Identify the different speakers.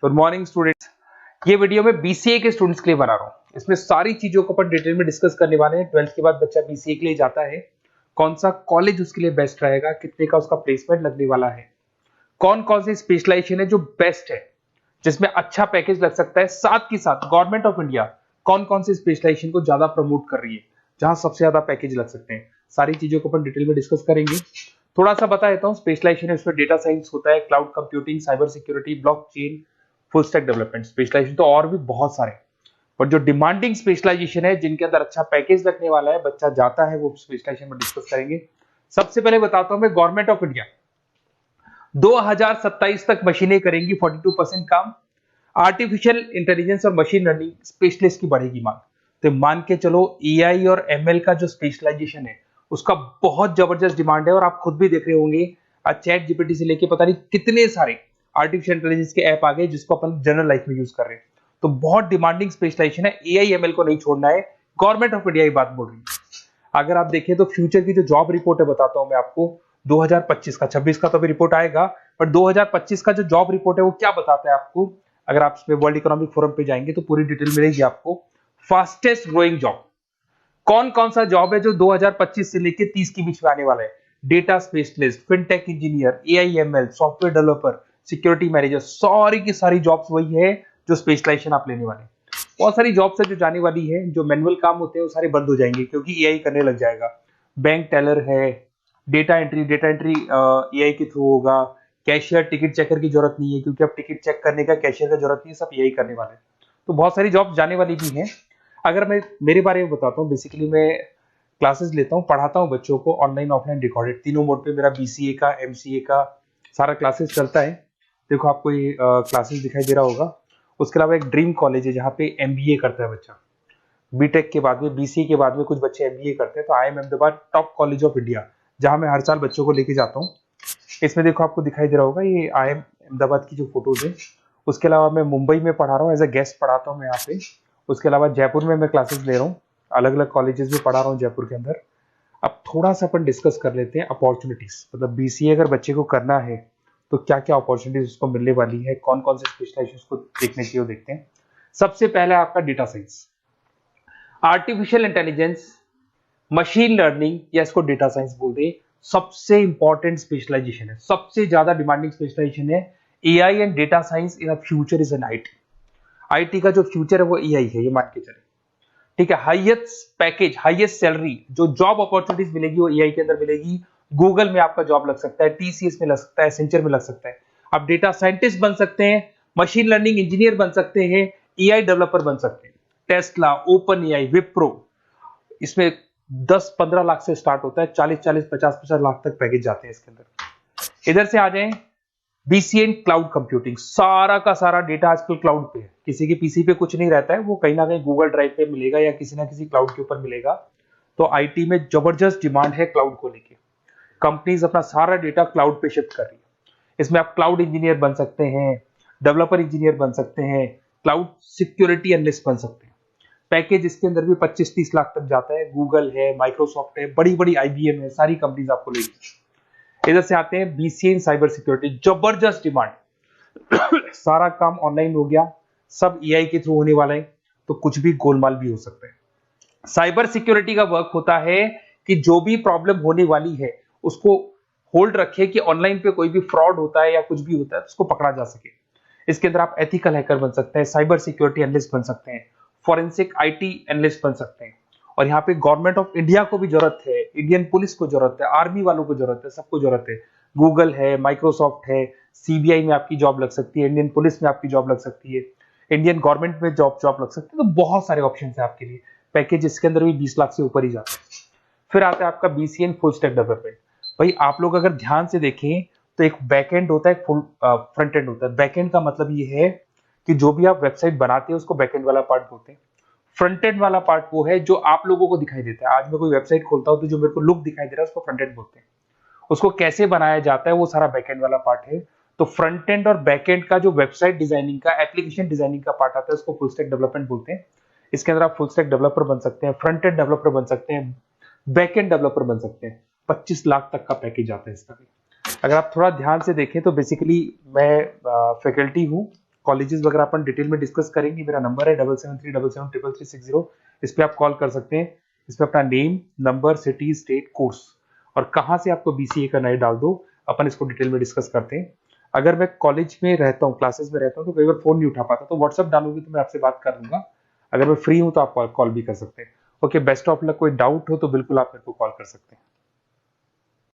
Speaker 1: Good morning students. ये video मैं BCA के स्टूडेंट्स के लिए बना रहा हूँ। इसमें सारी चीजों को अपन डिटेल में डिस्कस करने वाले हैं। 12th के बाद बच्चा बीसीए के लिए जाता है, कौन सा कॉलेज उसके लिए बेस्ट रहेगा, कितने का उसका प्लेसमेंट लगने वाला है, कौन कौन सी स्पेशलाइजेशन है जो बेस्ट है, जिसमें अच्छा पैकेज लग सकता है, साथ ही साथ गवर्नमेंट ऑफ इंडिया कौन कौन सी स्पेशलाइजेशन को ज्यादा प्रमोट कर रही है, जहां सबसे ज्यादा पैकेज लग सकते हैं। सारी चीजों को अपन डिटेल में डिस्कस करेंगे। थोड़ा सा बता देता हूँ, स्पेशलाइजेशन इसमें डेटा साइंस होता है, cloud computing, cyber security, blockchain, full stack development. Specialization तो और भी बहुत सारे, पर जो डिमांडिंग स्पेशलाइजेशन है, जिनके अंदर अच्छा पैकेज लगने वाला है, बच्चा जाता है, वो स्पेशलाइजेशन में डिस्कस करेंगे। सबसे पहले बताता हूं मैं, गवर्नमेंट ऑफ इंडिया 2027 तक मशीनें करेंगी 42% काम। आर्टिफिशियल इंटेलिजेंस और मशीन लर्निंग स्पेशलिस्ट की बढ़ेगी मांग। तो मान के चलो एआई और एमएल का जो स्पेशलाइजेशन है उसका बहुत जबरदस्त डिमांड है। और आप खुद भी देख रहे होंगे, आज चैट जीपीटी से लेके पता नहीं कितने सारे आर्टिफिशियल इंटेलिजेंस के ऐप आ गए जिसको अपन जनरल लाइफ में यूज कर रहे हैं। तो बहुत डिमांडिंग स्पेशलाइजेशन है, एआई एमएल को नहीं छोड़ना है। गवर्नमेंट ऑफ इंडिया ये बात बोल रही है। अगर आप देखें तो फ्यूचर की जो जॉब रिपोर्ट है, बताता हूं मैं आपको 2025 का, 26 का तो अभी रिपोर्ट आएगा, पर 2025 का जो जॉब रिपोर्ट है वो क्या बताता है आपको। अगर आप इसमें वर्ल्ड इकोनॉमिक फोरम पे जाएंगे तो पूरी डिटेल मिलेगी आपको। फास्टेस्ट ग्रोइंग जॉब कौन कौन सा जॉब है जो 2025 से लेके 30 के बीच में आने वाला है। Data specialist, fintech engineer, AIML, software developer, security manager, सारी की सारी जॉब्स वही है जो स्पेशलाइजेशन आप लेने वाले हैं। बहुत सारी जॉब्स है जो जाने वाली है, जो मैनुअल काम होते हैं वो सारे बंद हो जाएंगे क्योंकि एआई करने लग जाएगा। बैंक टेलर है, डेटा एंट्री एआई के थ्रू होगा। कैशियर, टिकट चेकर की जरूरत नहीं है क्योंकि अब टिकट चेक करने का कैशियर का जरूरत नहीं है, सब एआई करने वाले हैं। तो बहुत सारी जॉब जाने वाली भी हैं। अगर मैं मेरे बारे में बताता हूँ, बेसिकली मैं क्लासेस लेता हूँ, पढ़ाता हूँ बच्चों को, ऑनलाइन ऑफलाइन रिकॉर्डेड, तीनों मोड पे मेरा बीसीए का, एमसीए का सारा क्लासेस चलता है। देखो आपको ये क्लासेस दिखाई दे रहा होगा। उसके अलावा एक ड्रीम कॉलेज है जहाँ पे एमबीए करता है बच्चा। बीटेक के बाद में, बीसीए के बाद में कुछ बच्चे एमबीए करते हैं। तो IIM Ahmedabad top college of India, जहाँ मैं हर साल बच्चों को लेके जाता हूँ। इसमें देखो आपको दिखाई दे रहा होगा ये IIM अहमदाबाद की जो फोटोज है। उसके अलावा मैं मुंबई में पढ़ा रहा हूँ, एज अ गेस्ट पढ़ाता हूँ मैं यहाँ पे। उसके अलावा जयपुर में मैं क्लासेस ले रहा हूँ, अलग अलग कॉलेजेस में पढ़ा रहा हूँ जयपुर के अंदर। अब थोड़ा सा अपन डिस्कस कर लेते हैं अपॉर्चुनिटीज, मतलब बीसीए अगर बच्चे को करना है तो क्या क्या अपॉर्चुनिटीज उसको मिलने वाली है, कौन कौन से स्पेशलाइजेशन को देखने चाहिए वो देखते हैं। सबसे पहले आपका data science, artificial intelligence, machine learning, या इसको डेटा साइंस बोल दे, सबसे इंपॉर्टेंट स्पेशलाइजेशन है, सबसे ज्यादा डिमांडिंग स्पेशलाइजेशन है। AI and data science in future is an IT. IT का जो फ्यूचर है वो एआई है, ये मान के चले। ठीक है, हाईएस्ट पैकेज, हाईएस्ट सैलरी, जो जॉब अपॉर्चुनिटीज मिलेगी वो एआई के अंदर मिलेगी। गूगल में आपका जॉब लग सकता है, टीसीएस में लग सकता है, एसेंचर में लग सकता है। आप डेटा साइंटिस्ट बन सकते हैं, मशीन लर्निंग इंजीनियर बन सकते हैं, एआई डेवलपर बन सकते हैं। टेस्ला, ओपन एआई, विप्रो, इसमें 10-15 लाख से स्टार्ट होता है, 40-40, 50-50 लाख तक पैकेज जाते हैं इसके अंदर। इधर से आ जाएं, बीसीए इन क्लाउड कंप्यूटिंग, सारा का सारा डेटा आजकल क्लाउड पे है, किसी के पीसी पे कुछ नहीं रहता है, वो कहीं ना कहीं गूगल ड्राइव पे मिलेगा या किसी ना किसी क्लाउड के ऊपर मिलेगा। तो आईटी में जबरदस्त डिमांड है क्लाउड को लेके। कंपनीज अपना सारा डेटा क्लाउड पे शिफ्ट कर रही है। इसमें आप क्लाउड इंजीनियर बन सकते हैं, डेवलपर इंजीनियर बन सकते हैं, क्लाउड सिक्योरिटी एनालिस्ट बन सकते हैं। पैकेज इसके अंदर भी 25-30 लाख तक जाता है। गूगल है, माइक्रोसॉफ्ट है, बड़ी बड़ी आईबीएम है, सारी कंपनीज आपको लेगी। इधर से आते हैं बीसीए इन साइबर सिक्योरिटी, जबरदस्त डिमांड। सारा काम ऑनलाइन हो गया, सब एआई के थ्रू होने वाला है, तो कुछ भी गोलमाल भी हो सकता है। साइबर सिक्योरिटी का वर्क होता है कि जो भी प्रॉब्लम होने वाली है उसको होल्ड रखे कि ऑनलाइन पे कोई भी फ्रॉड होता है या कुछ भी होता है तो उसको पकड़ा जा सके। इसके अंदर आप एथिकल हैकर बन सकते हैं, साइबर सिक्योरिटी एनालिस्ट बन सकते हैं, फॉरेंसिक आईटी एनालिस्ट बन सकते हैं। और यहाँ पे गवर्नमेंट ऑफ इंडिया को भी जरूरत है, इंडियन पुलिस को जरूरत है, आर्मी वालों को जरूरत है, सबको जरूरत है। गूगल है, माइक्रोसॉफ्ट है, सीबीआई में आपकी जॉब लग सकती है, इंडियन पुलिस में आपकी जॉब लग सकती है, इंडियन गवर्नमेंट में जॉब लग सकती है। तो बहुत सारे ऑप्शन है आपके लिए। पैकेज इसके अंदर भी 20 लाख से ऊपर ही जाता है। फिर आता है आपका BCA in full stack development. भाई आप लोग अगर ध्यान से देखें तो एक बैकएंड होता है, एक फुल फ्रंट एंड होता है। बैकएंड का मतलब ये है कि जो भी आप वेबसाइट बनाते हैं उसको बैकएंड वाला पार्ट बोलते हैं। फ्रंट एंड वाला पार्ट वो है जो आप लोगों को दिखाई देता है। आज मैं कोई वेबसाइट खोलता हूं तो जो मेरे को लुक दिखाई दे रहा है उसको फ्रंट एंड बोलते हैं। उसको कैसे बनाया जाता है वो सारा बैकएंड वाला पार्ट है। तो फ्रंट एंड और बैकएंड का जो वेबसाइट डिजाइनिंग का, एप्लीकेशन डिजाइनिंग का पार्ट आता है उसको फुल स्टैक डेवलपमेंट बोलते हैं। इसके अंदर आप फुल स्टैक डेवलपर बन सकते हैं, फ्रंट एंड डेवलपर बन सकते हैं, बैकएंड डेवलपर बन सकते हैं। 25 लाख तक का पैकेज आता है इसका भी। अगर आप थोड़ा ध्यान से देखें तो बेसिकली मैं फैकल्टी हूँ कॉलेजेस वगैरह अपन डिटेल में डिस्कस करेंगे। मेरा नंबर है 7737733360, इस पे आप कॉल कर सकते हैं। इसमें अपना name, number, city, state, course और कहाँ से आपको बीसीए करना है डाल दो, अपन इसको डिटेल में डिस्कस करते हैं। अगर मैं कॉलेज में रहता हूँ, क्लासेस में रहता हूँ, तो कई बार फोन नहीं उठा पाता, तो व्हाट्सअप डालोगे तो मैं आपसे बात कर लूंगा। अगर मैं फ्री हूँ तो आप कॉल भी कर सकते हैं। Okay, best of luck. कोई डाउट हो तो बिल्कुल आप मेरे को कॉल कर सकते हैं।